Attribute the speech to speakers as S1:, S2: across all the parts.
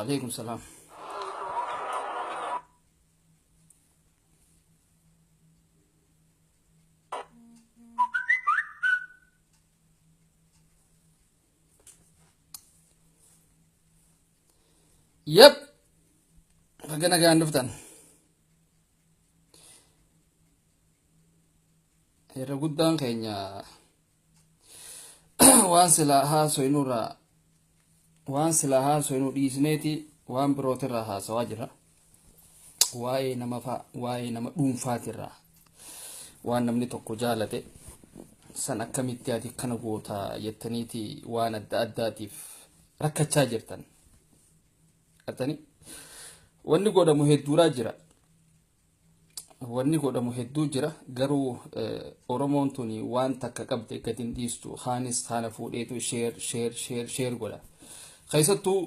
S1: وعليكم السلام. يب فقنا قاعد نفتن هيرا قدام كينيا وان سلاها سوينورا وان سلاها سوينور ديسنيتي وان بروترها سواجرا واي نما دوم فاترا وان نمني توكو جالتي سن أكملتي كنا قوتا يتنيتي وان أداتي ركتشا جرتن أتني واني قودا مهدورا جرا wanni godhamu hedduu jira garuu oromoon tuni waan takka qabde gadin dhiistu khaanis khana fuudheetu sheer godha keessattuu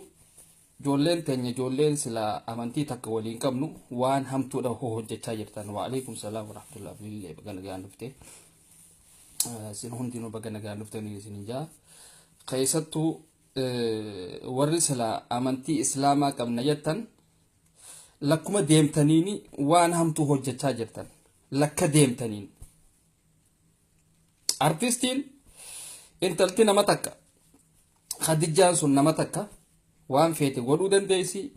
S1: joolleen teenya joolleen sila amantii takka waliin qabnu waan hamtuudha hojjechaa jirtan wa alaykum salaam wa rahmatullahi billahi bagana gaan dhufte sin hundinuu bagana gaan dhuftanii isin jaa keessattuu warri sila amantii islaamaa qabna jettan لكما ديمتنيني وان همتو هجتا جرتن لكا ديمتنين ارتستين انتلتي نمتكا خديجة سن نمتكا وان فيتي ودو دنديسي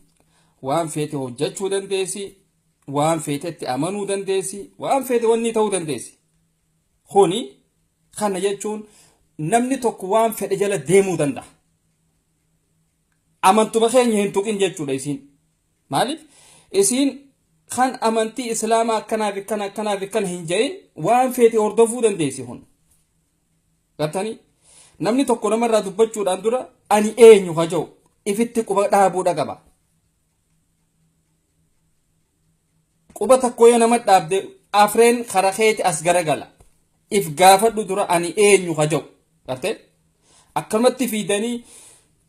S1: وان فيتي هجتشو دنديسي وان فيتي امنو دنديسي وان فيتي وني تو دنديسي خوني خانا يجون نمني توك وان فيتي جالة ديمو دندا امنتو بخين يهنتوك ان جتشو ديسين مالك إسين خان أمانتي إسلاما كنا هنجين وان فيتي أردفو دنديسي هون قرتاني نمني تقول مرة دبجو داندورا أني إيه نيوهاجو إفتي قبا دابو داقبا قبا تقويا نمت دابدي أفرين خرخيتي أسغر غلا إف غافت دورا أني إيه نيوهاجو قرتين أكرمت في داني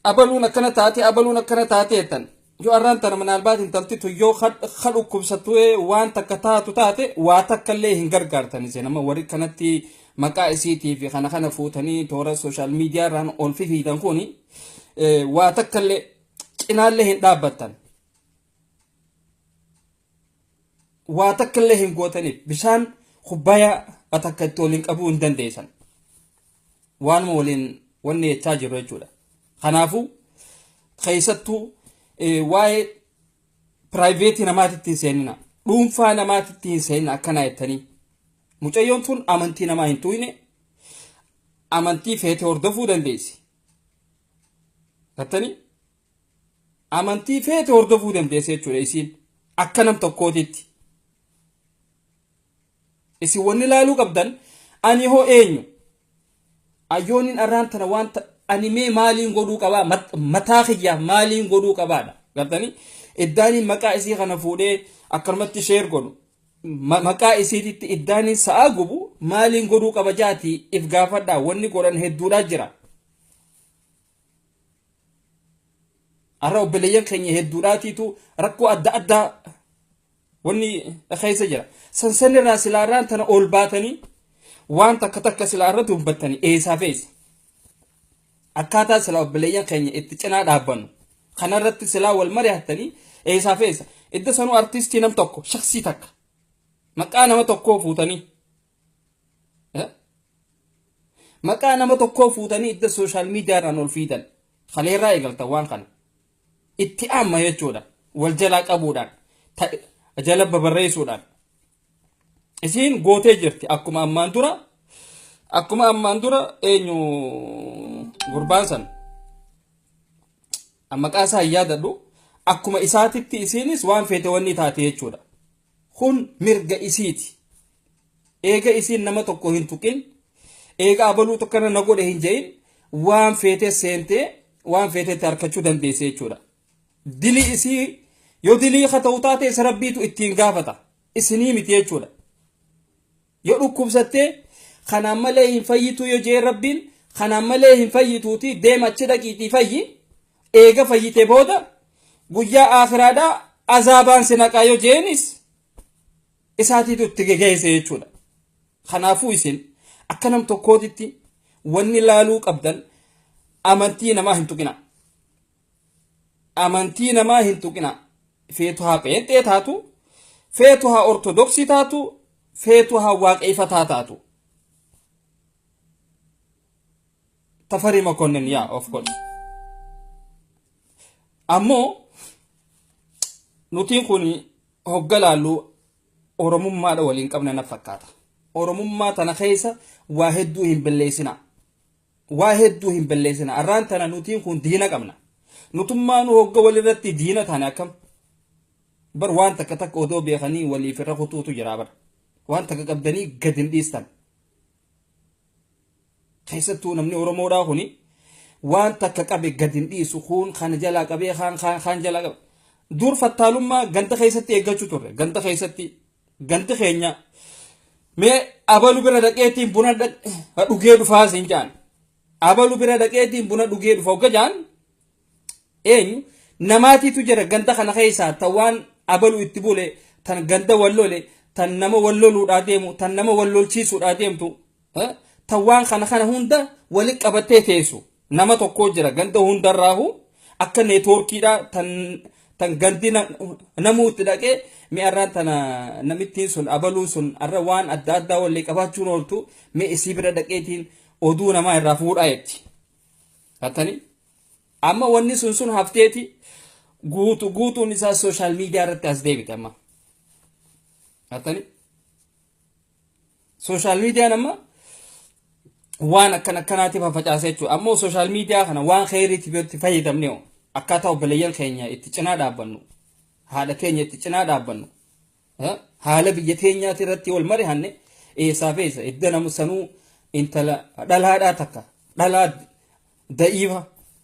S1: أبلونا كنا تاتي يتن جو أرانتنا من البعض انتلتو يو خلو كبستوه وان تكتاتو تاتي واتكالي هنگر گارتاني سينما وري كانتي مقايسي تي في خانا فوتاني تورا سوشال ميديا ران اول في دانكوني واتكالي انالي هندابتان واتكالي هنگوتاني بشان خبايا اتكتو لنك ابو اندن ديسان وان مولين واني يتاجر رجولا خنافو خيستو واي برايفيتي نماتي سيننا دومفا نماتي سيننا كنا يتني mucayyoon tun amantii namaa hin tuine amantii feete hordofuu dandeessi gattani amantii feete hordofuu dandeessi jechuudha isiin akka nam tokkootitti isi wanni laaluu qabdan ani hoo eenyu ayyoonin arraan tana wanta ani mee maaliin godhuu qabaa mataa kiyyaa maaliin godhuu qabaadha gattani iddaaniin maqaa isii kana fuudhee akkanumatti sheer godhu maqaa isiititti iddaaniin sa'a gubu maaliin godhuu qaba jaati if gaafadhaa wanni godhan hedduudhaa jira arra obboleeyyan keenya hedduudhaatiitu rakkoo adda addaa wanni keessa jira sansanirraa silaarraan tana ol baatanii waan takka silaarra dubbattanii eesaaf eessa akkaataa silaa obboleeyyan keenya itti cinaa dhaabbannu kanarratti silaa wal mari'attanii eesaaf eessa idda sanuu artistii nam tokko shaksii takka maqaa nama tokkoo fuutanii maqaa nama tokkoo fuutanii idda sooshaal miidiyaadhaan ol fiidan kaleerraa eegaltan waan kana itti amma jechuudha wal jalaa qabuudhaan jala babarreessuudhaan isiin gootee jirti akkuma ammaan dura eenyu gurbaan san maqaa isaa yaadadhu akkuma isaatitti isiinis waan feete wanni taate jechuudha kun mirga isiiti eega isiin nama tokko hin tuqin eega abaluu tokkana na godhe hin jein waan feete seentee waan feetetti harkachuu dandeesse jechuudha dilii isii yoo dilii ta'uu taate isa rabbiitu ittiin gaafata isinii miti jechuudha yoo dhukkubsattee kanaan malee hin fayyitu yoo jee rabbiin kanaan malee hin fayyituuti deema achi dhaqiitii fayyi eega fayyitee booda guyyaa aakhiraadhaa azaabaan si naqaa yoo jeenis isaatiitu itti gegeesse jechuudha kanaafuu isin akka nam tokkootitti wanni laaluu qabdan amantii namaa hin tuqina amantii namaa hin tuqina feetu haa pheenxee taatu feetu haa ortodoksii taatu feetu haa waaqeeffataa taatu Tafarii Makonnin yaa of course ammoo nutiin kun hoggalaallu oromummaadha waliin qabna na fakkaata oromummaa tana keessa waa hedduu hin balleessina arraan tana nutiin kun diina qabna nutummaanu hogga walirratti diina tana akkam bar waan takka takka odoo beekanii waliif irra kutuutu jira bar waan takka qabdanii gad hin dhiistan keessattuu namni oromoodhaa kuni waan takka qabe gad hin dhiisu kun kan jalaa qabee kan jalaa qabe dur fattaalummaa ganda keessatti eeggachuu turre ganda keessatti ganti keenya mee abalu bira dhaqeetiin buna dhugee dhufaa siin jaan abalu bira dhaqeetiin buna dhugee dhufa hogga jaan eenyu namaatiitu jira ganda kana keessaa tan waan abalu itti bule tan ganda wallole tan nama walloluudhaa deemu tan nama wallolchiisuudhaa deemtu tan waan kana hunda walitti qabattee teessu nama tokko jira ganda hundarraahu akka neetwoorkiidha tan gandi namuutti dhaqee mi'arraan tana namittiin sun abaluun sun arra waan adda addaa wallee qabaachuun ooltu mee isii bira dhaqeetiin oduu namaa irraa fuudhaa jetti hattani amma wanni sun hafteeti guutuun isaa sooshaal miidiyaa irratti as deebite amma hattani sooshaal miidiyaan amma waan akkanaatiif facaasee jechuudha ammoo sooshaal miidiyaa kana waan kheyriitti fayyadamne akkaataa obboleeyyan keenya itti cinaa dhaabbannu haadha keenya itti cinaa dhaabbannu haala biyya teenyaati irratti wal mari'anne eessaaf eessa idda namu sanuu intala dhalaadhaa takka dhalaa da'iifa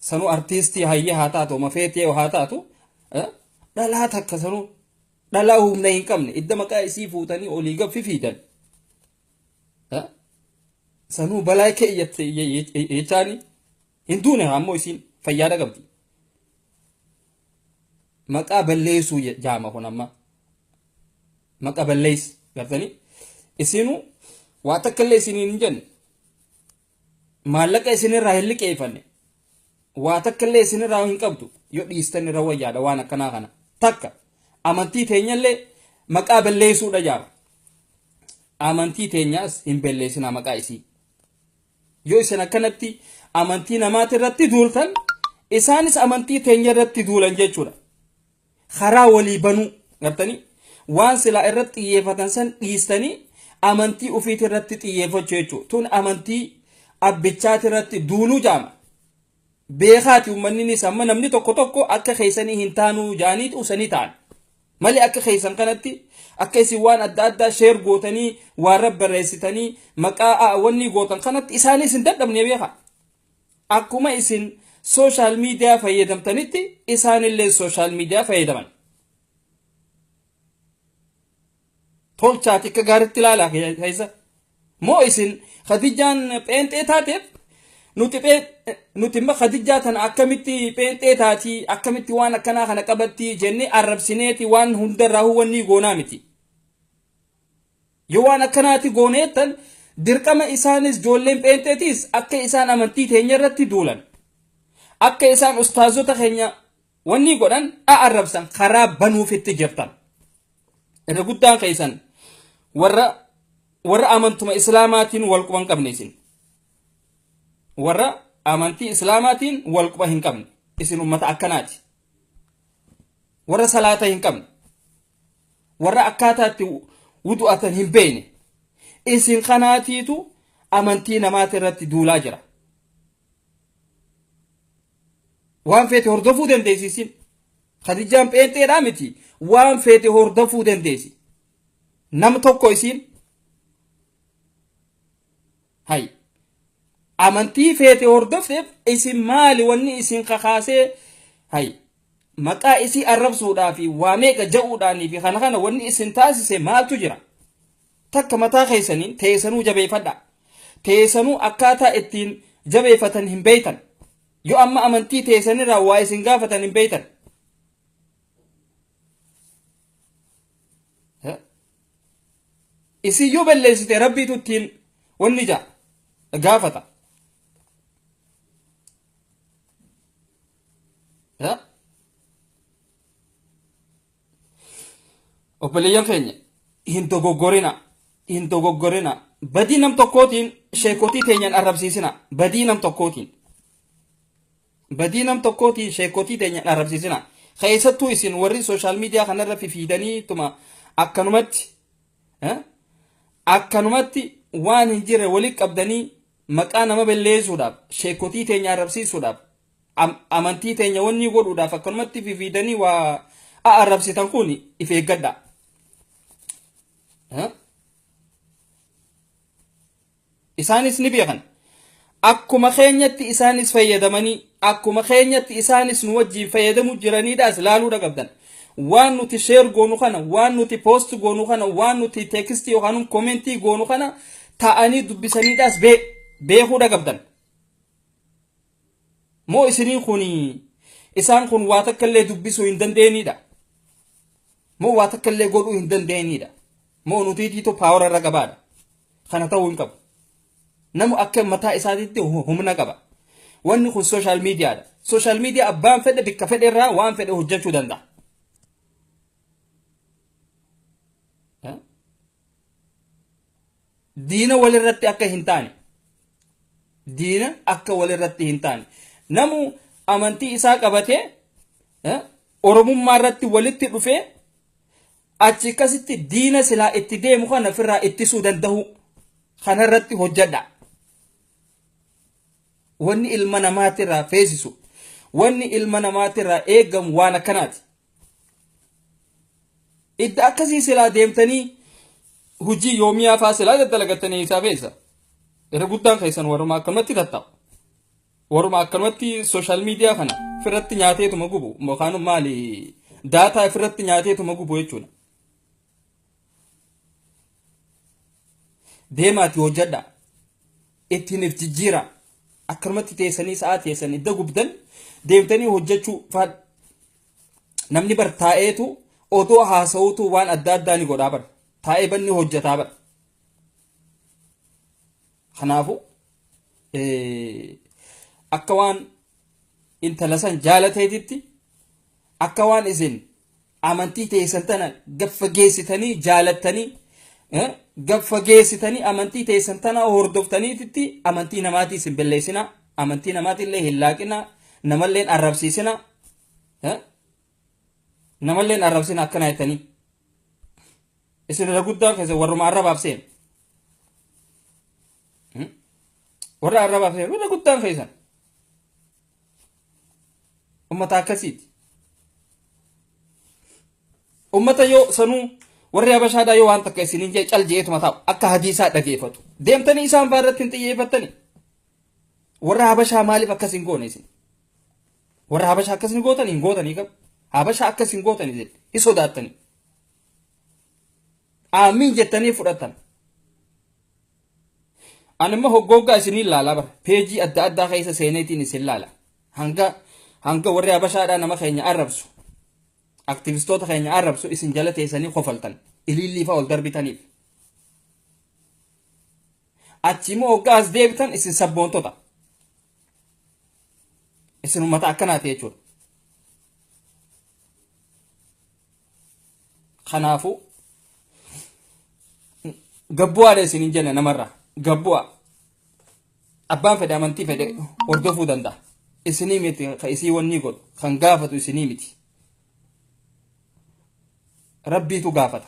S1: sanuu artiistii hayya haa taatu mafeetee haa taatu dhalaa takka sanuu dhalaa humna hin qabne idda maqaa isii fuutanii olii gaffi fiidan sanuu balaa kee jechaani hin duune ammoo isiin fayyaada qabdi maqaa balleessuu jaama kun amma maqaa balleessi gartanii isinu waa takkallee isiniin hin jenne maallaqa isinirraa hin liqeeffanne waa takkallee isinirraa hin qabdu yoo dhiistan irra wayyaadha waan akkanaa kana takka amantii teenyallee maqaa balleessuudha jaama amantii teenyaas hin balleessinaa maqaa isii yoo isin akkanatti amantii namaati irratti duultan isaanis amantii teenya irratti duulan jechuudha karaa walii banuu gartanii waan silaa irratti xiyyeeffatan san dhiistanii amantii ufiiti irratti xiyyeeffachuu jechuudha tun amantii abbichaati irratti duuluu jaama beekaati uummanninis amma namni tokko akka keessanii hin taanuu jaanii usanii ta'an malee akka keessan kanatti akka isin waan adda addaa sheer gootanii waan rabbarreessitanii maqaa wanni gootan kanatti isaanis hin dadhabne beeka akkuma isin sooshaal miidiyaa fayyadamtanitti isaanillee sooshaal miidiyaa fayyadaman tolchaati akka gaaritti ilaalaa keessa moo isin Khadiijaan pheenxee taateef nuti imma Khadiijaa tana akkamitti pheenxee taati akkamitti waan akkanaa kana qabatti jennee arrabsineeti waan hundarraa huwanni goonaa miti yoo waan akkanaati gooneettan dirqama isaanis ijoolleen pheenxeetiis akka isaan amantii teenya irratti duulan akka isaan ustaazota keenya wanni godhan arrabsan karaa banuufitti jirtan irra guddaan keessan warra amantuma islaamaatiin wal quban qabne isin warra amantii islaamaatiin wal quba hin qabne isin ummata akkanaati warra salaata hin qabne warra akkaataatti wudu'atan hin beekne isin kanaatiitu amantii namaati irratti duulaa jira waan feete hordofuu dandeessi isin Khadiijaan pheenxeedhaa miti waan feete hordofuu dandeessi nam tokko isin hay amantii feete hordofteef isin maali wanni isin kakaasee hay maqaa isii arrabsuudhaa fi waa meeqa ja'uudhaanii fi kana wanni isin taasise maaltu jira takka mataa keessaniin teessanuu jabeeffadha teessanuu akkaataa ittiin jabeeffatan hin beeytan yoo amma amantii teessanirraa waa isin gaafatan hin beeytan isin yoo balleessite rabbiitu ittiin wanni gaafata obboleeyyan keenya hin dogoggorina badii nam tokkootiin sheekotii teenyan arrabsiisina badii nam tokkootiin sheekotii teenyan arrabsiisina keessattuu isin warri social media kanarra fifiidanii tuma akkanumatti waan hin jirre walitti qabdanii maqaa nama balleessuudhaaf sheekotii teenya arrabsiisuudhaaf amantii teenya wanni godhuudhaaf akkanumatti fifiidanii waa arrabsitan kun if eeggadha. Isaanis ni beekan akkuma keenyatti isaanis fayyadamanii akkuma keenyatti isaanis nu wajjin fayyadamu jiraniidhaas laaluudha qabdan. Waan nuti share goonu kana waan nuti post goonu kana waan nuti text yookaan commenti goonu kana ta'anii dubbisaniidhaas beekuudha qabdan. Moo isaan kun waa takka illee dubbisuu hin dandeenyidha. Moo waa takka illee godhuu hin dandeenyidha. Moo nuti tiito power irra qabaadha. Kana ta'uu hin qabu. Namu akka mataa isaatiitti humna qaba. Wanni kun social mediaadha. Social media abbaan fedhe bikka fedhe irraa waan fedhe hojjechuu danda'a. Diina walirratti akka hin taane. Namu amantii isaa qabatee oromummaa irratti walitti dhufee achi akkasitti diina silaa itti deemu kana ofirraa ittisuu danda'u kanarratti hojjedha. Wanni ilma namaatirraa feesisu wanni ilma namaatirraa eegamu waan akkanaati. Idda akkasii silaa deemtanii hujii yoomiyaa faa silaa daddalagatanii isaa feesa. Irra guddaan keessan waruma akkanumatti tattaa'u. Waruma akkanumatti social media kana firratti nyaateetuma gubu yookaan maali daataa firratti nyaateetuma gubu jechuudha. Deemaati hojjedha. Ittiin if jijjiira. Akkanumatti teessanii sa'a teessanii idda gubdan deemtanii hojjechuu faadha. Namni bar taa'eetu odoo haasa'uutu waan adda addaa ni godhaa bara. Taa'ee banni hojjetaa bara. Kanaafuu akka waan intala san jaalateetitti akka waan isin amantii teessan tana gaffa geessitanii jaalattanii gaffa geessitanii amantii teessan tana hordoftaniititti amantii namaatii isin balleessina amantii namaatii illee hin laaqina namalleen arrabsiisina akkana jettanii isin irra guddaa keessa warruma arrabaaf seenu warra guddaan keessan ummata akkasiiti. Ummata yoo sanuu warri habashaadhaa yoo waan takka isiniin jee cal jeetuma taa'u akka hadiisaa dhageeffatu deemtanii isaan faarratti hin xiyyeeffattanii. Warra habashaa maaliif akkas hin goone isin? Warra habashaa akkas hin gootanii qabu. Habashaa akkas hin gootanii jedhe hin sodaattanii. Aamiin jettanii fudhatan. Ani immoo hoggoggaa isiniin laalaa bara. Peejii adda addaa keessa seeneetiin isin laala. Hanga warri habashaadhaa nama keenya arrabsu. Aktivistoota keenya arrabsu isin jala teessanii kofaltan. Ilillii fa'aa ol darbitaniif. Achi immoo hoggaa as deebitan isin sabboontota. Isin uummata akkanaati jechuudha. Kanaafuu gabbu'aadha isiniin jenna namarraa. Gabbu'a. Abbaan fedhe amantii fedhe hordofuu danda'a. Isinii miti kan isii wanni godhu kan gaafatu isinii miti. Rabbiitu gaafata.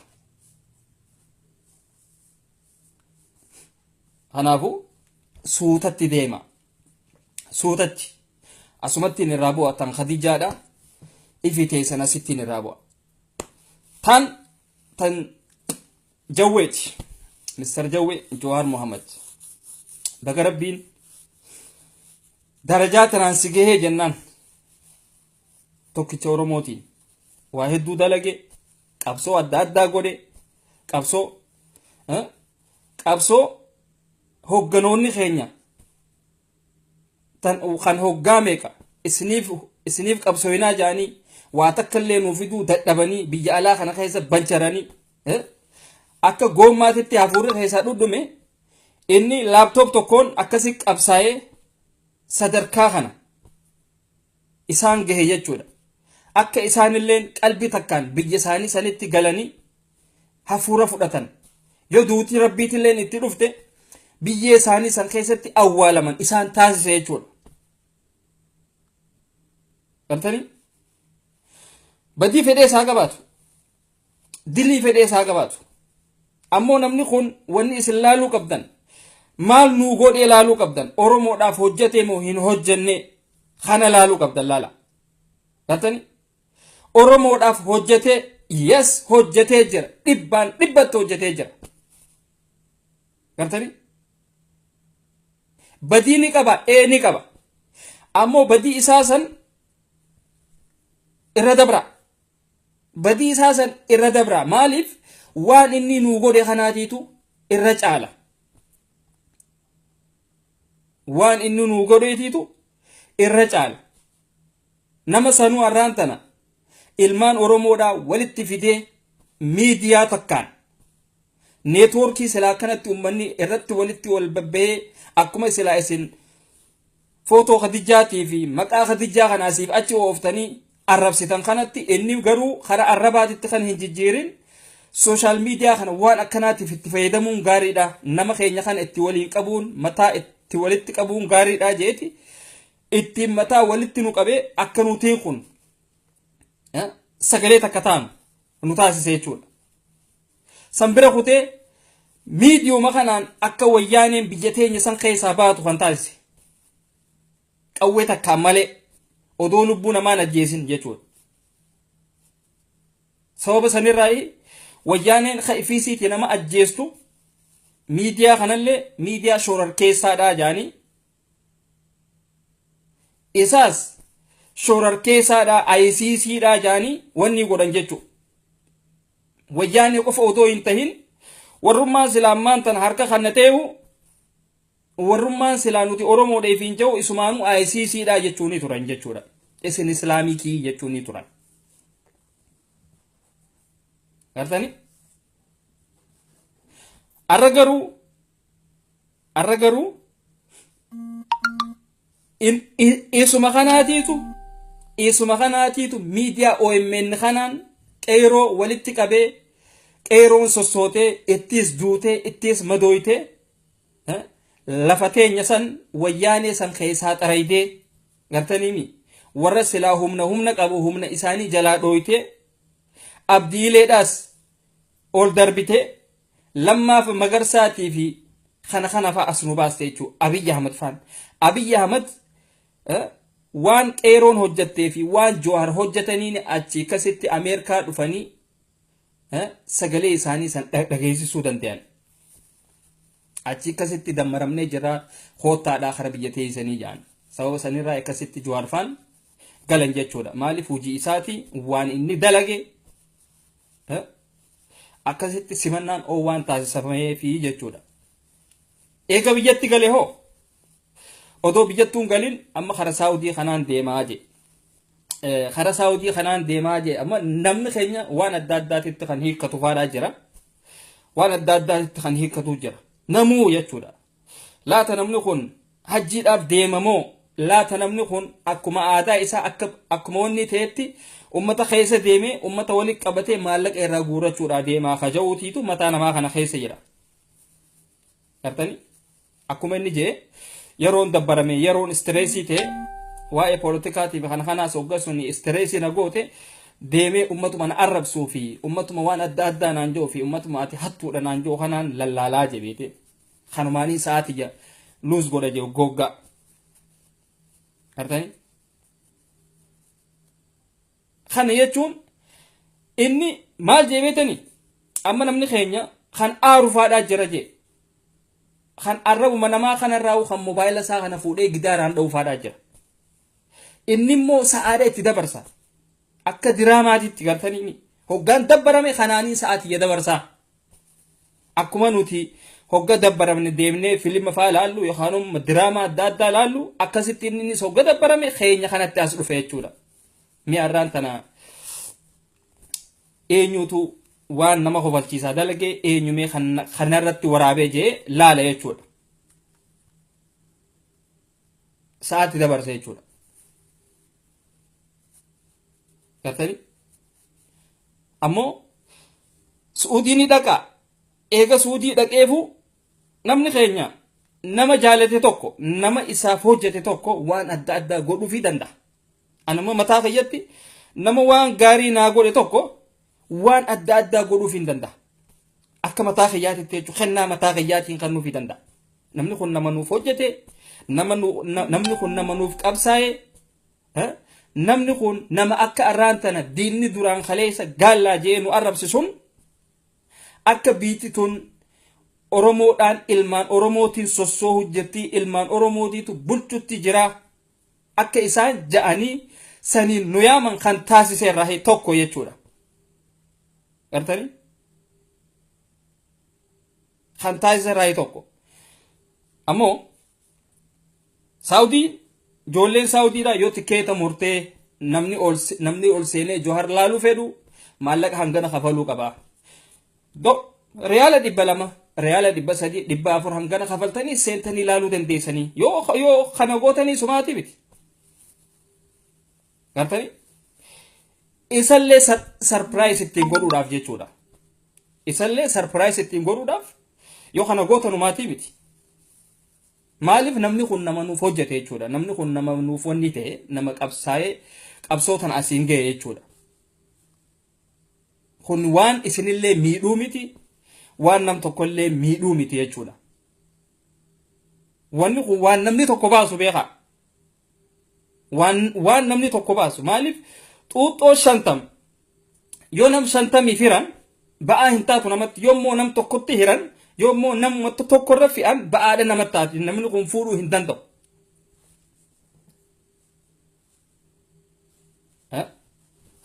S1: Kanaafuu suutatti deema. Suutatti. Asumatti irraa bu'a tan Khadiijaadha. Ifi teessan asitti irraa bu'a. Tan Jawweeti. Mr. Jawwe Jawaar Muhammad. Baga Rabbiin darajaa tanaan si gahee jennaan tokkicha Oromootiin waa hedduu dalage qabsoo adda addaa godhe qabsoo hogganoonni keenya kan hoggaa meeqa isiniif qabsooyinaa jaanii waa takka illee nuuf fiduu dadhabanii biyya alaa kana keessa bancharanii akka goommaatitti hafuurri keessaa dhudhume inni laaptoop tokkoon akkasi qabsaa'ee sadarkaa kana isaan gahe jechuudha. Akka isaanilleen qalbii takkaan biyya isaanii sanitti galanii hafuura fudhatan yoo duutii rabbiitilleen itti dhufte biyyee isaanii san keessatti awwaalaman isaan taasise jechuudha. Gartanii badii fedhee isaa qabaatu dilii fedhee isaa qabaatu ammoo namni kun wanni isin laaluu qabdan maal nuu godhee laaluu qabdan oromoodhaaf hojjate moo hin hojjenne kana laaluu qabdan laala. Gartanii oromoodhaaf hojjate yes hojjatee jira dhibbaan dhibbatti hojjatee jira. Gartanii badii ni qaba ni qaba ammoo badii isaa san irra dabra badii isaa san irra dabra maaliif waan inni nuu godhe kanaatiitu irra caala waan inni nuu godheetiitu irra caala. Nama sanuu arraan tana ilmaan oromoodhaa walitti fidee miidiyaa takkaan neetwoorkii silaa kanatti ummanni irratti walitti wal babbahee akkuma silaa isin footoo Khadiijaatii fi maqaa Khadiijaa kanaasiif achi ooftanii arrabsitan kanatti inni garuu karaa arrabaatitti kan hin jijjiirin social media kana waan akkanaatiif itti fayyadamuun gaariidha. Nama keenya kana itti waliin qabuun mataa itti walitti qabuun gaariidha jeeti itti mataa walitti nu qabee akka nutiin kun sagalee takka taanu nu taasise jechuudha. Sanbira kutee miidiyuma kanaan akka wayyaaneen biyya teenya san keessaa baatu kan taasise qawwee takkaan malee odoo lubbuu namaan ajjeesin jechuudha. Sababa sanirraa wayyaaneen ifiisiitii nama ajjeestu miidiyaa kanallee miidiyaa shororkeessaadhaa jaanii isaas shororkeessaadhaa ICCdhaa jaanii wanni godhan jechuudha. Wayyaanee qofa odoo hin tahin warrummaan silaamaan tan harka kannateehu warrummaan silaa nuti oromoodhaaf hin jiru isumaanuu ICCdhaa jechuuni turan jechuudha. Isin islaamikii jechuuni turan. Gartanii arra garuu isuma kanaatiitu miidiyaa OMN kanaan qeeroo walitti qabee qeeroon sossootee ittis duutee ittis madooytee lafa teenya san wayyaanee san keessaa xaraydee gartaniimi warra silaa humna qabu humna isaanii jalaa dhooytee abdiileedhaas ol darbitee lammaaf magarsaatii fi kana fa'a as nu baaste jechuudha. Abiyyi Ahmad faan Abiyyi Ahmad waan qeeroon hojjattee fi waan Jowaar hojjataniin achi kasitti Ameerikaa dhufanii sagalee isaanii san dhageessisuu danda'an. Achi kasitti dammaramnee jira hoottaadhaa kara biyya teessanii jaan. Sababa sanirraa akkasitti Jowaar faan galan jechuudha. Maaliif hojii isaati waan inni dalage akkasitti simannaan waan taasifamee fi jechuudha. Eega biyyatti gale hoo odoo biyyattuun galin amma kara Saawudii kanaan deemaa je. Kara Saawudii kanaan deemaa je amma namni keenya waan adda addaatitti kan hiikkatu faadhaa jira. Waan adda addaatitti kan hiikkatu jira. Namuu jechuudha. Laata namni kun hajjiidhaaf deemamoo laata namni kun akkuma aadaa isaa akkuma wanni ta'etti ummata keessa deemee ummata walitti qabatee maallaqa irraa guurachuudhaa deemaa kaja'uutiitu mataa namaa kana keessa jira. Gartanii akkuma inni jee yeroon dabbarame yeroon istireesii ta'e waa'ee poolitikaatiif kanaas hoggaasuun istireesii na goote deemee ummatuma na arrabsuu fi ummatuma waan adda addaa naan jiru fi ummatuma ati hattuudha naan jiru kanaan lallaalaa jebeete kanumaanii sa'aatii luus godha jiru goggaa. Gartanii kana jechuun inni maal jebeetani amma namni keenya kan aarufaadhaa jira jee kan arrabuma namaa kanarraa kan mobaayila isaa kana fuudhee gidaaraan dha'uufaadhaa jira. Inni immoo sa'aadha itti dabarsa akka diraamaatitti gartanii hoggaan dabbarame kanaanii sa'aatii dabarsaa akkuma nuti hogga dabbaramne deemnee filima faa laallu yookaan diraamaa adda addaa laallu akkasitti inni hogga dabbarame keenya kanatti as dhufe jechuudha. Mi'arraan tana eenyutu waan nama hofalchiisaa dalagee eenyumee kanarratti waraabee jee laala jechuudha. Sa'aatti dabarsa jechuudha. Gartanii ammoo Suudiin dhaqa eega suudii dhaqeefu namni keenya nama jaalate tokko nama isaaf hojjete tokko waan adda addaa godhuufii danda'a. Anuma mataa keeyyatti nama waan gaarii naa godhe tokko waan adda addaa godhuufii danda'a. Akka mataa keeyyaatitti jechuun kennaa mataa keeyyaatiin kennuufii danda'a. Namni kun nama nuuf hojjete, namni kun nama nuuf qabsaa'e, namni kun nama akka arraan tana diinni duraan kaleessa gaallaa jee nu arrabsisuun akka biitti tun Oromoodhaan ilmaan Oromootiin sossoo hojjetti, ilmaan Oromootiitu bulchutti jira. Akka isaan ja'anii saniin nu yaaman kan taasise irraa tokko jechuudha. Gartanii? Kan taasise irraa tokko. Ammoo Saawudiin ijoolleen Saawudiidhaa yoo tikeeta murtee namni ol seenee Johar laaluu fedhu maallaqa hangana kafaluu qaba. Riyaala 200, riyaala 300, 400 hangana kafaltanii seentanii laaluu dandeessanii yoo kana gootanii sumaati miti. Gartanii? Isallee sarpiraayis ittiin godhuudhaaf jechuudha. Isallee sarpiraayis ittiin godhuudhaaf yoo kana gootanu maatii miti. Maaliif namni kun nama nuuf hojjete jechuudha. Namni kun nama nuuf wanni ta'e nama qabsaa'ee qabsootan asiin ga'e jechuudha. Kun waan isinillee miidhuu miti, waan nam tokkollee miidhuu miti jechuudha. Wanni kun waan namni tokko baasu beekaa. Waan namni tokko baasu maaliif xuuxxoo 50 yoo nam 50 hiran ba'aa hin taatu namatti yoommoo nam tokkotti hiran yoommoo nama tokkorra fi'an ba'aadha namatti taati namni kun fuudhuu hin danda'u.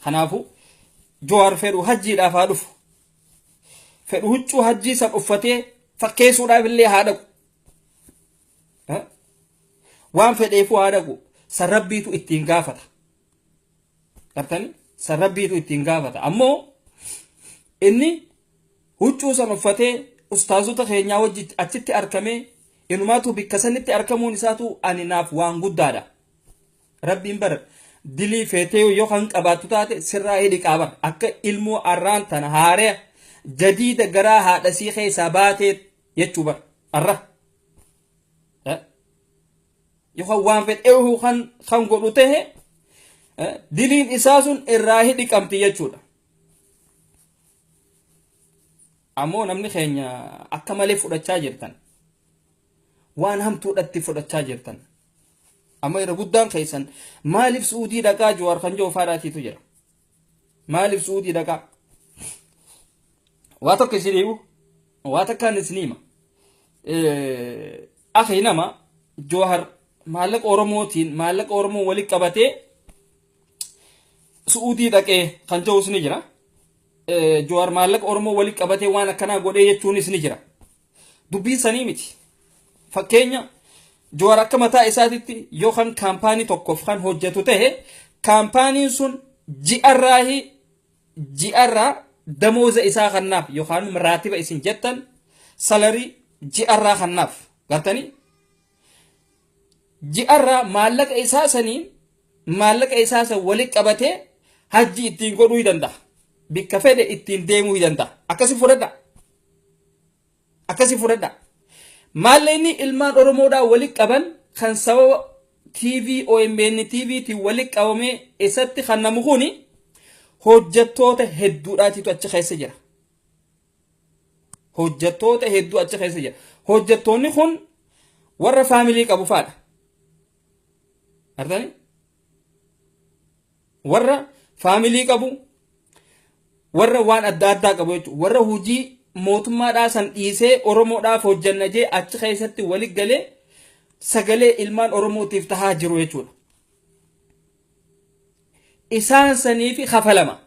S1: Kanaafuu Johar fedhu hajjiidhaaf haa dhufu. Fedhu huccuu hajjii san uffatee fakkeessuudhaaf illee haa dhaqu. Waan fedheefuu haa dhaqu. Sarrabbiitu ittiin gaafata. Gartanii? Sarrabbiitu ittiin gaafata. Ammoo inni huccuu san uffatee ustaazota keenyaa wajji achitti argamee inumaatu bikka sanitti argamuun isaatu ani naaf waan guddaadha. Rabbiin bara dilii feetee yoo kan qabaattu taate sirraa hidhi qabar akka ilmoo arraan tana haaree jadiida garaa haadhasii keessaa baatee jechuu bara arra. Yoo waan fedheehu kan godhu ta'e diliin isaa sun irraa hidhi qabdi jechuudha. Ammoo namni keenya akka malee fudhachaa jirtan. Waan hamtuudhatti fudhachaa jirtan. Amma irra guddaan keessan maaliif Suudii dhaqaa Johar kan jiru faadhaatiitu jira. Maaliif Suudii dhaqaa? Waa tokko isin himu, waa takkaan isin hima. Akhi nama Johar maallaqa Oromoo walitti qabatee Suudii dhaqee kan jiru isin jira. Johar maallaqa Oromoo walitti qabatee waan akkanaa godhee jechuunis ni jira. Dubbiin sanii miti. Fakkeenya Johar akka mataa isaatitti yoo kan kaampaanii tokkoof kan hojjetu ta'e kaampaaniin sun ji'arraa damooza isaa kannaaf yookaan raatiba isin jettan salarii ji'arraa kannaaf gartanii ji'arraa maallaqa isaa saniin maallaqa isaa san walitti qabatee hajji ittiin godhuu danda'a. Bikka fedhe ittiin deemuu danda'a. Akkasi fudhadha. Maallaqni ilmaan Oromoodhaa walitti qaban kan sababa TV OMN TVtiin walitti qabamee isatti kan namu kuni hojjettoota hedduudhaatitu achi keessa jira. Hojjettoonni kun warra faamilii qabu faadha. Artanii? Warra faamilii qabu. Warra waan adda addaa qabu jechuudha. Warra hojii mootummaadhaa san dhiisee Oromoodhaaf hojjanna jee achi keessatti walitti galee sagalee ilmaan Oromootiif tahaa jiru jechuudha. Isaan saniifi kafalama.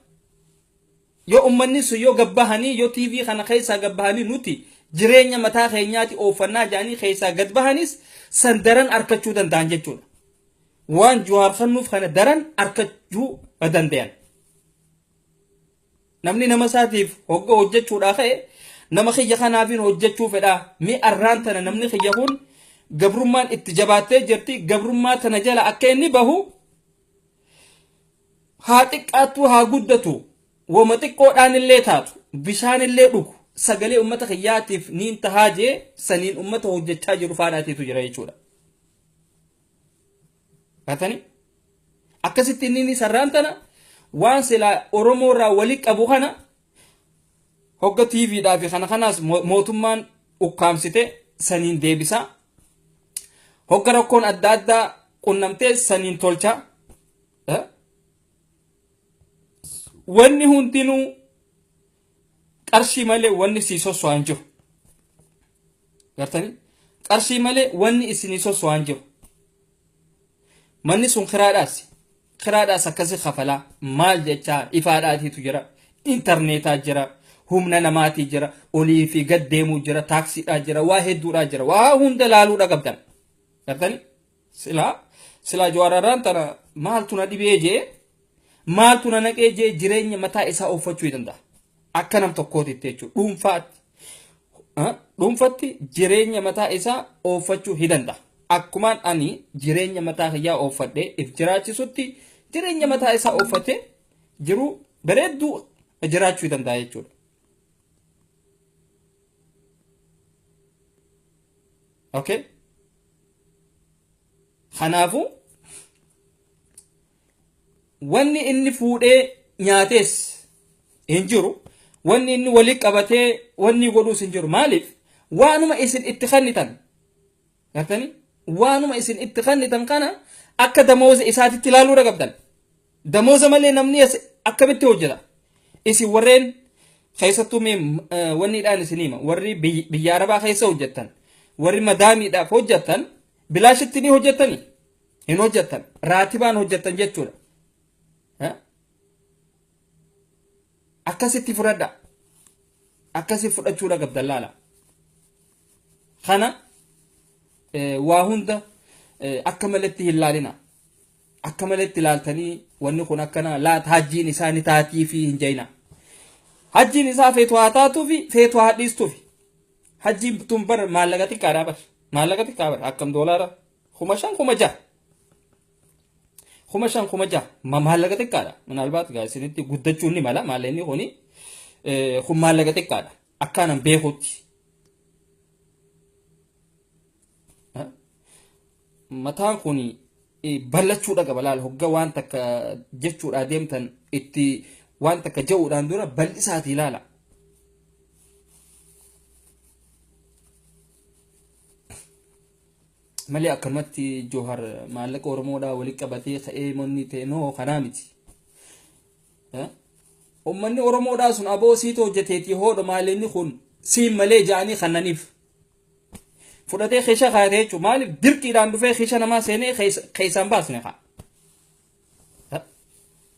S1: Yoo ummanni sun yoo gabbahanii yoo TV kana keessaa gabbahanii nuti jireenya mataa keenyaati oofannaa jaanii keessaa gad bahanis san daran arkachuu danda'an jechuudha. Waan Johar kennuuf kana daran arkachuu danda'an. Namni nama isaatiif hogga hojjechuudhaa ka'e nama kiyya kanaafin hojjechuu fedhaa mi arraan tana namni kiyya kun gabrummaan itti jabaattee jirti gabrummaa tana jala akka inni bahu haa xiqqaattu haa guddatu wama xiqqoodhaan illee taatu bishaan illee dhugu sagalee ummata kiyyaatiif niin tahaajee saniin ummata hojjechaa jiru faadhaatiitu jira jechuudha. Gatani akkasitti inni sarraan tana waan silaa Oromoo irraa walii qabu kana hogga TVdhaa fi kanaas mootummaan ukkaamsite saniin deebisa. Hogga rakkoon adda addaa qunnamtee saniin tolcha. Wanni hundinuu qarshii malee wanni sii sosso'an jiru. Gartani qarshii malee wanni isinii sosso'an jiru. Manni sun kiraadhaas akkasii kafalaa maal jechaa ifaadhaatiitu jira, intarneetaa jira, humna namaatii jira, olii fi gad deemuu jira, taaksiidhaa jira, waa hedduudhaa jira, waa hunda laaluudha qabdan. Gartani silaa Jawaararraan tana maaltu na dhibee jee maaltu na naqee jee jireenya mataa isaa oofachuu danda'a. Akka nam tokkootitti jechuudha dhuunfatti jireenya mataa isaa oofachuu danda'a. Akkumaan ani jireenya mataa kiyyaa oofadhee if jiraachisutti jireenya mataa isaa ooffatee jiru bareedduu jiraachuu danda'a jechuudha. Okay? Kanaafuu wanni inni fuudhee nyaates hin jiru, wanni inni walii qabatee wanni godhuus hin jiru. Maaliif? Waanuma isin itti kennitan. Gartanii? Waanuma isin itti kennitan kana akka damooza isaatitti ilaaluudha qabdan. Damooza malee namni akkamitti hojjeta? Isin warreen keessattuu wanniidhaan isin hima warri biyya Arabaa keessa hojjettan, warri madaamiidhaaf hojjettan bilaashitti ni hojjettanii? Hin hojjettan. Raatibaan hojjettan jechuudha. Akkasitti fudhadha. Akkasi fudhachuudha qabdan laala. Kana waa hunda akka malatti hin laalina. Akka malatti ilaaltanii wanni kun akkana laata hajjiin isaa ni taatii fi hin jayina. Hajjiin isaa feetu haa taatuu fi feetu haa dhiistuufi. Hajjiin tun bar maallaqa xiqqaadhaa bar. Maallaqa xiqqaa bar akkam doolaara 5,000 6,000. 5,000 6,000 maallaqa xiqqaadha. Minaalbaat gaa isinitti guddachuun ni mala maallaqni kuni kun maallaqa xiqqaadha. Akkaanan beekutti. Mataan kuni bal'achuudha qaba laala hogga waan takka jechuudha deemtan itti waan takka ja'uudhaan dura bal'isaati ilaala. Malee akkanumatti Jawhar maallaqa Oromoodhaa walitti qabatee ka'ee manni ta'e noo kanaa miti. Uummanni Oromoodhaa sun aboo siit hojjeteetii hoodha maallaqni kun siin malee ja'anii kannaniif. Fudhatee keesha kaayatee jechuun maaliif dirqiidhaan dhufee keesha namaa seenee keessaan baasne haa.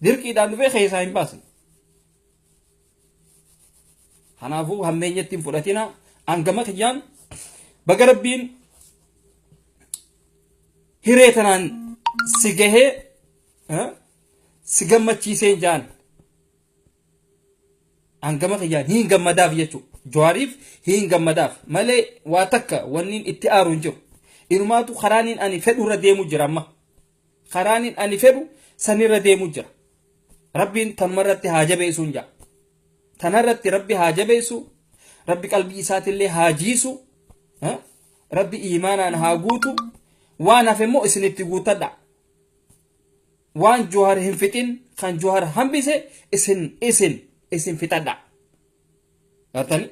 S1: Dirqiidhaan dhufee keessaa hin baasne. Kanaafuu hammeenyatti hin fudhatina hangama kiyyaan baga Rabbiin hiree tanaan si gahee si gammachiisee jaan hangama kiyyaan hin gammadaaf jechuudha. Jawaariif hin gammadaaf malee waa takka wanniin itti aaru hin jiru. Inumaatu karaaniin ani fedhu irra deemu jira amma. Karaaniin ani fedhu sanirra deemu jira. Rabbiin tanumarratti haa jabeessuun jaa. Tanarratti Rabbi haa jabeessu. Rabbi qalbii isaatillee haa jiisu. Rabbi iimaanaan haa guutu. Waan hafe immoo isinitti guutadha. Waan Jawhar hin fixin kan Jawhar hambise isin fixadha. Gartani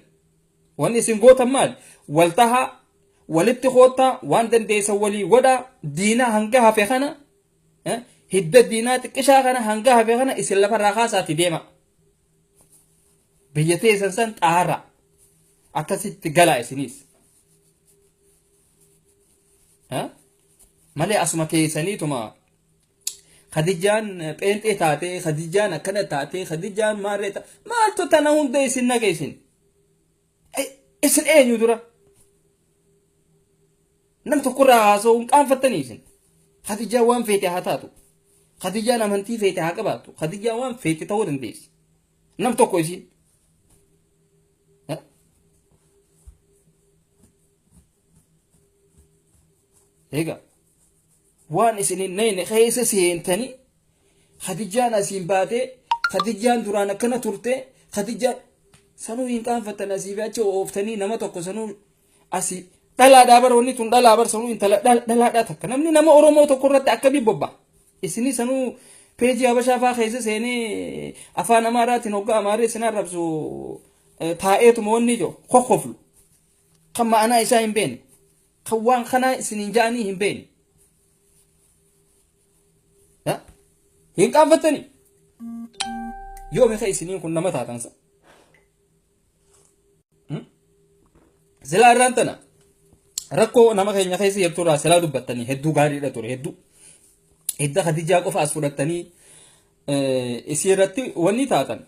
S1: wanni isin gootan maal waltaha walitti qoota waan dandeessan walii godha diina hanga hafe kana hidda diinaa xiqqishaa kana hanga hafe kana isin lafarraa kaasaati deema. Biyya teessan san xaarra akkasitti galaa isinis. Malee asuma keessaniituma Khadiijaan pheenxee taatee Khadiijaan akkana taatee Khadiijaan maarree maaltu tana hunda isin nageessin. Isin eenyu dura? Nam tokkorraa haasa'uu hin qaanfattanii isin. Khadiijaan waan feete haa taatu. Khadiijaan amantii feete haa qabaattu. Khadiijaan waan feete ta'uu dandeessi. Nam tokko isin. Egaa waan isinin nayne keessa seentanii Khadiijaan asiin baatee Khadiijaan duraan akkana turte Khadiijaan sanuu hin qaanfattan asii fi achi ooftanii nama tokko sanuu asii dhalaadhaa baroonni tun dhalaa bar sanuu intala dhalaadhaa takka namni nama Oromoo tokko irratti akkamii bobba isinii sanuu peejii Habashaa faa keessa seenee afaan Amaaraatiin hoggaa Amaaree isin arrabsu taa'eetuma wanni ijoo kokkoflu kan ma'anaa isaa hin beekne kan waan kanaa isiniin ja'anii hin beekne hin qaanfattanii yoo meeqa isiniin kun nama taatansa silaa irraan tana rakkoo nama keenya keessa jirturraa silaa dubbattanii hedduu gaariidha ture hedduu hidda Khadiijaa qofa as fudhattanii isirratti wanni taatan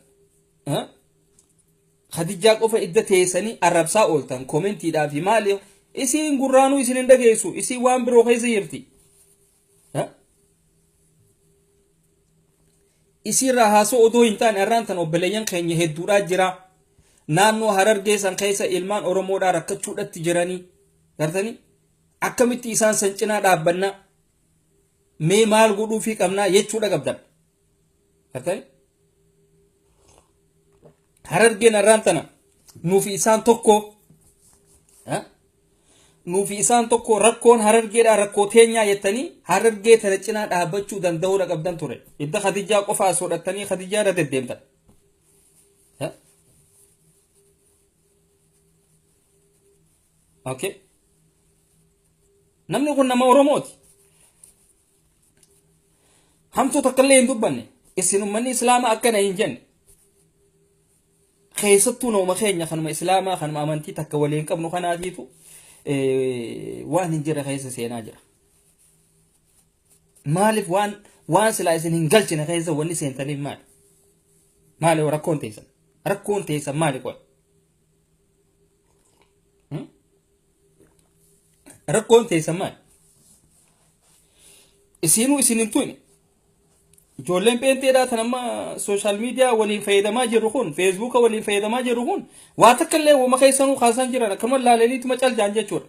S1: Khadiijaa qofa idda teessanii arrabsaa ooltan koomentiidhaa fi maali isiin gurraanuu isin hin dhageessu isiin waan biroo keessa jirti isirraa haasoo odoo hin taane irraan tan obboleeyyan keenya hedduudhaa jira naannoo Harargee san keessa ilmaan Oromoodhaa rakkachuudhatti jiranii gartanii akkamitti isaan san cinaa dhaabbannaa mee maal godhuufii qabnaa jechuudha qabdan gartanii Harargeen irraan tana nuufi isaan tokko rakkoon Harargeedhaa rakkoo teenyaa jettanii Harargee tana cinaa dhaabbachuu danda'uudha qabdan ture idda Khadiijaa qofa as fudhattanii Khadiijaa irra deddeemtan okay namni kun nama Oromooti hamtuu takkallee hin dubbanne isin ummanni islaamaa akkana hin jenne keessattuu nooma keenya kanuma islaamaa kanuma amantii takka waliin qabnu kanaatiitu waan hin jira keessa seenaa jira maaliif waan silaa isin hin galchine keessa wanni seentaniif maali rakkoon teessan maali qoy rakkoon teessan maali isinuu isin hin tuyne ijoolleen peenteedhaa tan amma sooshaal miidiyaa waliin fayyadamaa jirru kun feesbuuka waliin fayyadamaa jirru kun waa takka illee wama keessanuu kaasan jiran akkuma laalaniituma caljaan jechuudha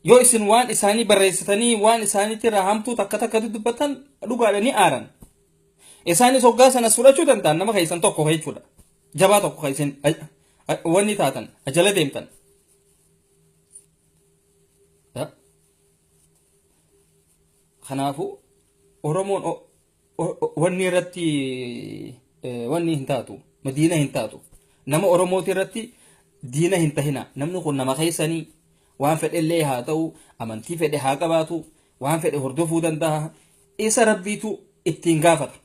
S1: yoo isin waan isaanii barreessitanii waan isaaniitti irraa hamtuu takka dubbatan dhugaadhanii aaran isaanis hoggaa sanas fudhachuu danda'an nama keessan tokko jechuudha jabaa tokko keessan wanni taatan ajala deemtan kanaafuu Oromoon wanni irratti wanni hin taatu madiina hin taatu nama Oromooti irratti diina hin tahina namni kun nama keessanii waan fedhe illee haa ta'u amantii fedhe haa qabaatu waan fedhe hordofuu danda'a isa rabbiitu ittiin gaafata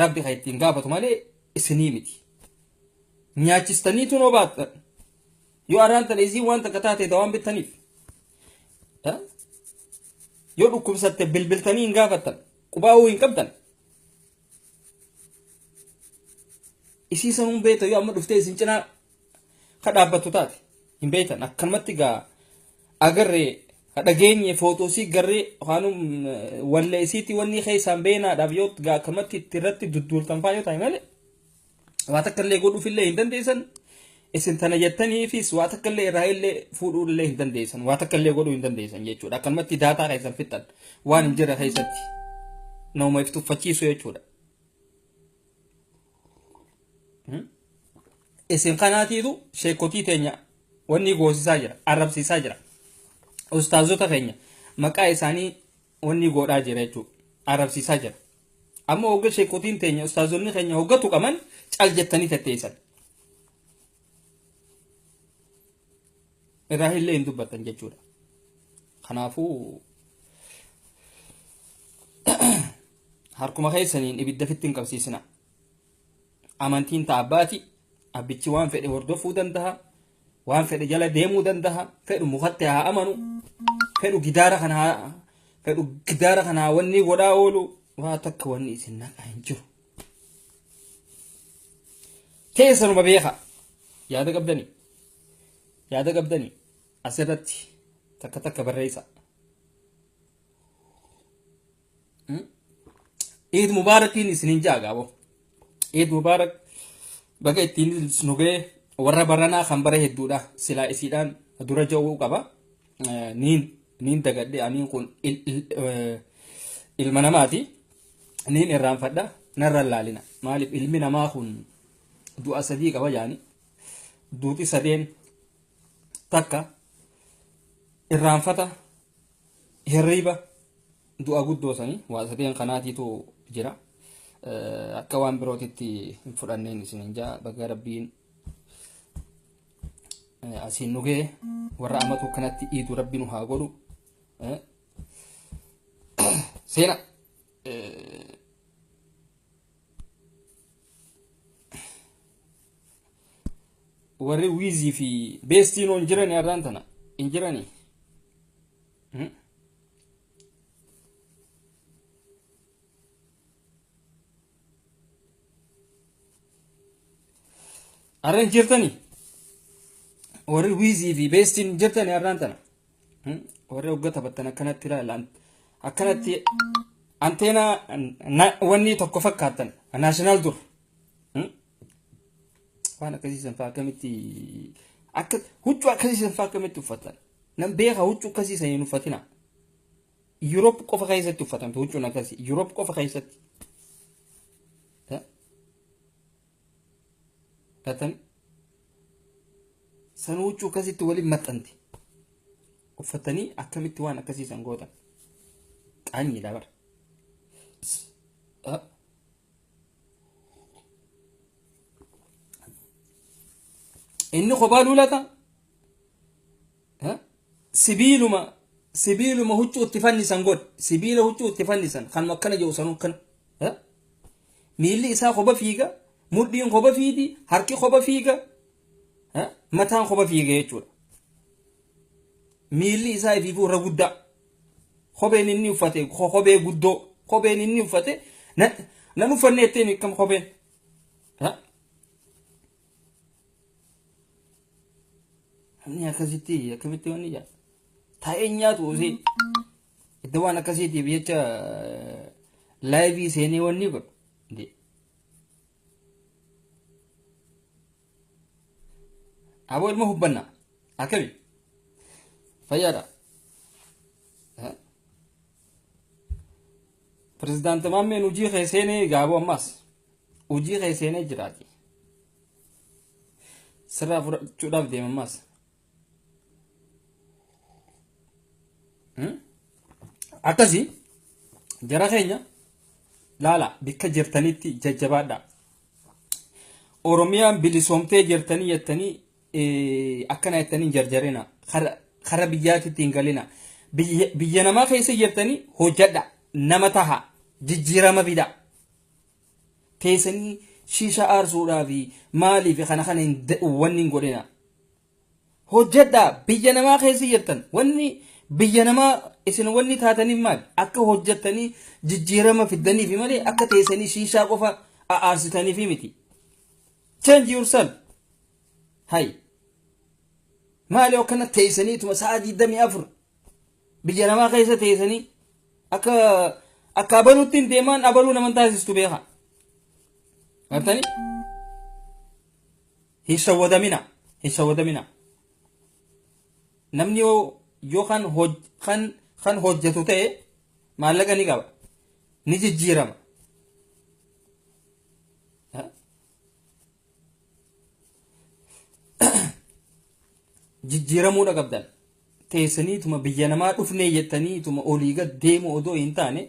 S1: rabbi kan ittiin gaafatu malee isinii miti nyaachistaniitu noo baattan yoo arraan tan isiin waan takka taate dawaan bittaniif yoo dhukkubsatte bilbiltanii hin gaafattan qubaa'uu hin qabdan isii sanuun beekta yoo amma dhuftee isin cinaa ka dhaabbattu taate hin beektan akkanumatti gaa agarree dhageenye footoosii garree waanum wallee isiitti wanni keessaan beenaadhaaf yoo gaa akkanumatti irratti dudduultan faa yoo ta'e malee waa takka illee godhuufillee hin dandeessan isin tana jettaniifis waa takka illee irraa illee fuudhuullee hin dandeessan waa takka illee godhuu hin dandeessan jechuudha akkanumatti daataa keessan fixan waan hin jirre keessatti nama if tuffachiisu jechuudha isin kanaatiitu sheekotii teenya wanni goosisaa jira arrabsiisaa jira ustaazota keenya maqaa isaanii wanni godhaa jira jechuudha arrabsiisaa jira amma hogga sheekotiin teenya ustaazonni keenya hoggatu qaban cal jettanii tetteessan irraa illee hin dubbatan jechuudha kanaafuu harkuma keessaniin ibidda fitti hin qabsiisina amantiin taabbaati abbichi waan fedhe hordofuu danda'a waan fedhe jala deemuu danda'a fedhu mukatti haa amanu fedhu gidaara kanaa wanni godhaa oolu waa takka wanni isin naqaa hin jiru keessanuma beeka yaada qabdanii asirratti takka barreessa Eid Mubarakin isinin jaagaabo Eid Mubarak baga ittiin nugee warra baranaa kan bara hedduudha silaa isiidhaan dura ja'uu qaba niin dagadhe aniin kun ilma namaati niin irraanfadha narra laalina maalif ilmi namaa kun du'a sadii qaba jaani duuti sadeen takka irraanfata hirriba du'a guddoo sanii waa sadeen kanaatiitu jira akka waan birootitti hin fudhanneen isin jaa baga rabbiin asiin nugee warra amatu kanatti iidu rabbiin haa godhu seena warri wiizii fi beestiin on jirani arraan tana in jirani arran jirtani warri wiizii fi beestiin jirtani arraan tana warri hoggata battan akkanatti ilaalan akkanatti anteena wanni tokko fakkaatan naashinaal dur waan akkasiisan faa akkamitti akka huccuu akkasiisan faa akkamitti uffatan nam beeka huccuu akkasiisan hin uffatina Europe qofa keessatti uffatamte huccuun akkasii Europe qofa keessatti katan san huccuu akkasitti waliin maxxanti uffatanii akkamitti waan akkasiisan gootan qaanii dabar inni kophaa lulata sibiiluma huccuu itti fannisan god sibiila huccuu itti fannisan kan makkana jiru sanuu kan miilli isaa kopha fiiga mudhiin kopha fiidi harki kopha fiiga mataan kopha fiiga jechuudha miilli isaa ifiifuu irra guddaa kopheen inni uffate kophee guddoo kopheen inni uffate nan uffanne ittiin akkam kopheen ni akkasitti akkamitti wanni jaa taa'ee nyaatu osii iddoo waan akkasiitiif jecha laayivii seenee wanni godhu aboo ilma hubbannaa akkami fayyaadha pirezidaanti maammeen hojii keesseenee gaaboo ammaas hojii keesseenee jiraati sirraa fudhachuudhaaf deema ammaas akkasi jara keenya laala bikka jirtanitti jajjabaadha oromiyaan bilisoomtee jirtanii jettanii akkana jettanii jarjarina kara biyyaatitti hin galina biyya namaa keessa jirtanii hojjadha nama taha jijjiirama fida teessanii shiisha aarsuudhaa fi maalii fi kana wanni hin godhina hojjadha biyya namaa keessa jirtan wanni biyya namaa isin wanni taataniif maal akka hojjettanii jijjiirama fidanii fi malee akka teessanii shiishaa qofa aarsitanii fi miti change yourself hay maali akkana teessanii tuma sa'a 24 biyya namaa keessa teessanii akka abaluutti hin deemaan abaluu naman taasistu beeka gartanii hin shawwadamina namni yoo kan hojjetu ta'e maallaqa ni qaba ni jijjiirama jijjiiramuudha qabdan teessanii tuma biyya namaa dhufnee jettanii tuma olii gad deemu odoo hin taane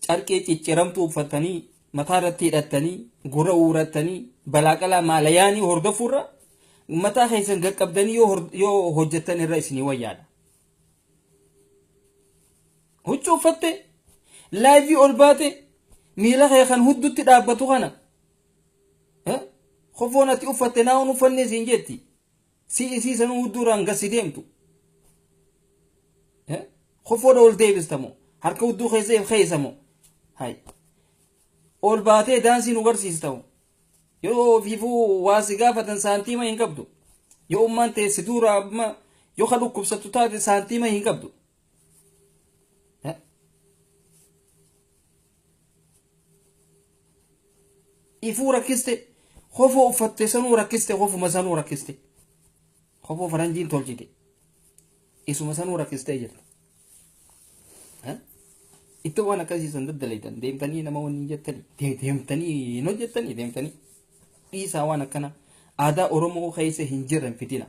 S1: carqee cicciramtuu uffatanii mataa irratti hidhattanii gurra uurattanii balaaqalaa maalayaanii hordofuurra mataa keessan gaqqabdanii yoo hojjettan irra isinii wayyaadha huccuu uffatte laayivii ol baate miila kee kan huddutti dhaabbatu kana kofoon ati uffatte naa uffanne siin jetti si sanuu hudduuraan gasi deemtu kofoodha ol deebistamoo harka hudduu keessamoo hay ol baatee daansii nu garsiistamoo yoo fiifuu waasi gaafatan saantiima hin qabdu yoo ummaan teessi duura yoo ka dhukkubsattu taate saantiima hin qabdu ifuu rakkiste kofoo uffatte sanuu rakkiste kofuma sanuu rakkiste kofoo faranjiin tolchite isuma sanuu rakkistee jirta itti waan akkasii san daddaleetan deemtanii nama waliin jettanii deemtanii hin hojjettanii deemtanii dhiisaa waan akkana aadaa Oromoo keessa hin jirren fitina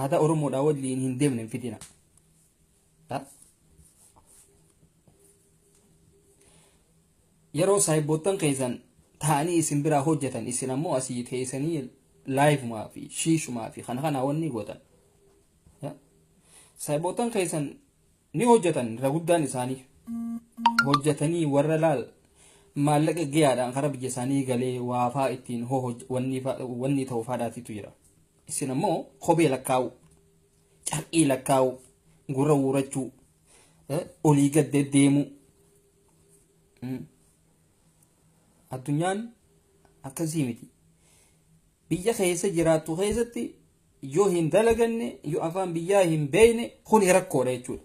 S1: aadaa Oromoodhaa waliin hin deemne fitina yeroo saayibboottan keessan ta'anii isin biraa hojjetan isin ammoo asii teessanii laayivumaa fi shiishumaa fi kana wanni gootan saayibboottan keessan ni hojjetan irra guddaan isaanii hojjetanii warra laal maallaqa gahaadhaan karaa biyya isaanii galee waafaa ittiin wanni ta'u faadhaatitu jira isin ammoo kophee lakkaa'u carqii lakkaa'u gurra uurachuu olii gad deemu addunyaan akkasii miti biyya keessa jiraattu keessatti yoo hin dalaganne yoo afaan biyyaa hin beekne kun rakkoodha jechuudha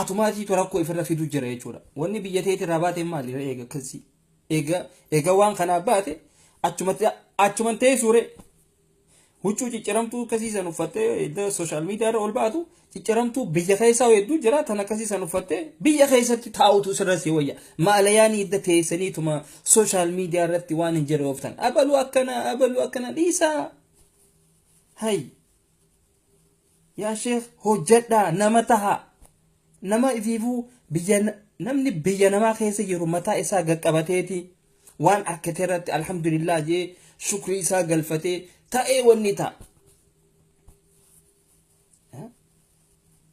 S1: atumaatiitu rakkoo ifirra fidu jira jechuudha wanni biyya teetirraa baate maali eega akkasii eega waan kanaa baate achuman teessuure huccuu cicciramtuu akkasiisan uffattee edda sooshaal miidiyaarra ol baatu cicciramtuu biyya keessaa hedduu jira tan akkasiisan uffattee biyya keessatti taa'utu sirra si wayya maalayaan edda teessaniituma sooshaal miidiyaa irratti waan hin jedhe ooftan abaluu akkana dhiisaa hay yaa sheekh hojjedhaa nama taha nama ifiifuu namni biyya namaa keessa jiru mataa isaa gaqqabateeti waan arkate irratti alhamdulillah jee shukrii isaa galfatee ta'ee wanni ta'a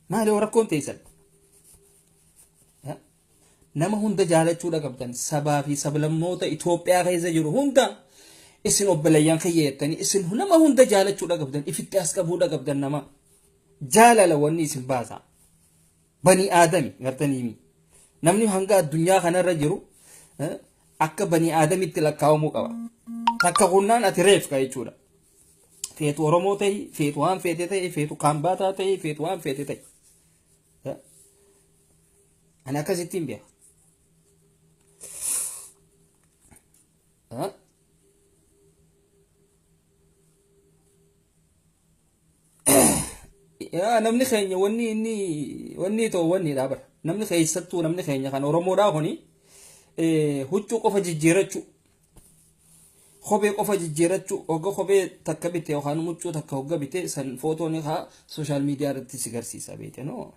S1: maali rakkoon teessan nama hunda jaalachuudha qabdan sabaa fi sablammoota Itoophiyaa keessa jiru hunda isin obboleeyyan kiyya jettanii isin nama hunda jaalachuudha qabdan ifitti as qabuudha qabdan nama jaalala wanni isin baasa bani aadami gartaniimi namni hanga addunyaa kanarra jiru akka bani aadamitti lakkaa'amuu qaba takka hunnaan ati reefka jechuudha feetu Oromoo ta'e feetu waan feete ta'e feetu Kambaataa ta'e feetu waan feete ta'e ani akkasittiin beeka namni keenya wanni ta'u wanni dhaabara namni keessattuu namni keenya kan Oromoodhaa kuni huccuu qofa jijjiirachuu kophee qofa jijjiirachuu hogga kophee takka bitee yookaan huccuu takka hogga bitee san footoon haa sooshaal miidiyaa irratti si garsiisa beete no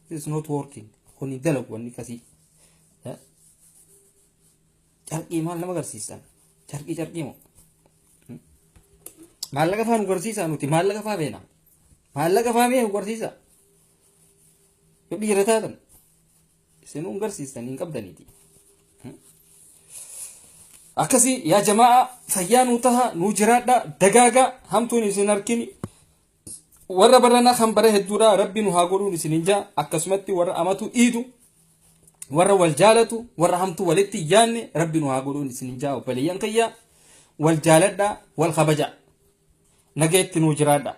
S1: it's not working kuni dalagu wanni kasii carqii maal nama garsiisan carqii moo maallaqa faa nu garsiisaa nuti maallaqa faa beena maallaqa faa mee garsiisa yoo dhiira taatan isin garsiistan hin qabdaniiti akkasii yaa jamaa fayyaa nuu taha nuu jiraadha dagaagaa hamtuun isin harkini warra barana kan bara hedduudha rabbi nu haa godhuun isin hinjaa akkasumatti warra amatu dhiitu warra wal jaalatu warra hamtuu walitti yaanne rabbi nu haa godhuun isin hinjaa obboleeyyan kiyya wal jaaladha wal kabaja nageetti nuu jiraadha